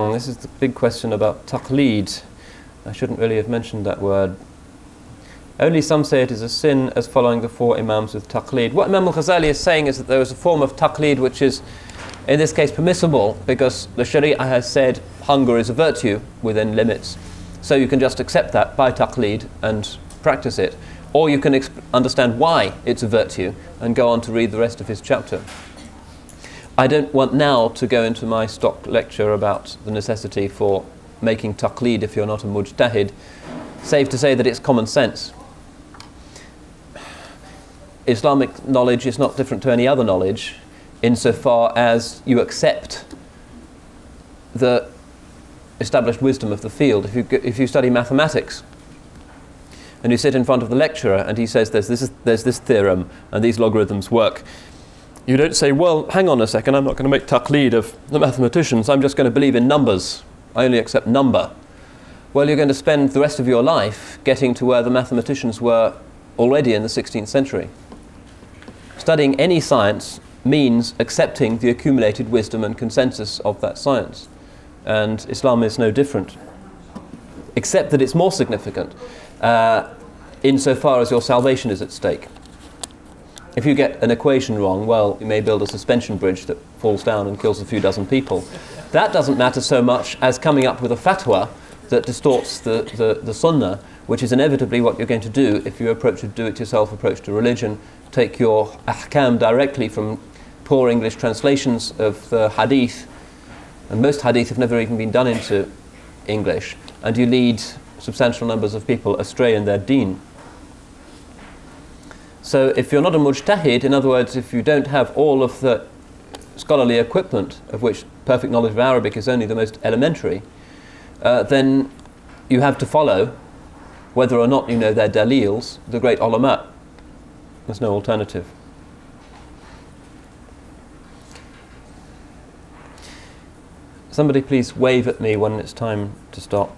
along. This is the big question about Taqleed. I shouldn't really have mentioned that word. Only some say it is a sin as following the 4 Imams with Taqleed. What Imam al-Ghazali is saying is that there is a form of Taqleed which is, in this case, permissible because the Sharia has said hunger is a virtue within limits. So you can just accept that by Taqleed and practice it. Or you can understand why it's a virtue and go on to read the rest of his chapter. I don't want now to go into my stock lecture about the necessity for making Taqleed if you're not a mujtahid, save to say that it's common sense. Islamic knowledge is not different to any other knowledge insofar as you accept the established wisdom of the field. If you study mathematics and you sit in front of the lecturer and he says there's this theorem and these logarithms work, you don't say, well, hang on a second, I'm not going to make Taqleed of the mathematicians, I'm just going to believe in numbers. I only accept number. Well, you're going to spend the rest of your life getting to where the mathematicians were already in the 16th century. Studying any science means accepting the accumulated wisdom and consensus of that science. And Islam is no different, except that it's more significant insofar as your salvation is at stake. If you get an equation wrong, well, you may build a suspension bridge that falls down and kills a few dozen people. That doesn't matter so much as coming up with a fatwa that distorts the sunnah, which is inevitably what you're going to do if you approach a do-it-yourself approach to religion. Take your ahkam directly from poor English translations of the hadith, and most hadith have never even been done into English, and you lead substantial numbers of people astray in their deen. So if you're not a mujtahid, in other words, if you don't have all of the scholarly equipment, of which perfect knowledge of Arabic is only the most elementary, then you have to follow, whether or not you know their dalils, the great ulama. There's no alternative. Somebody please wave at me when it's time to stop.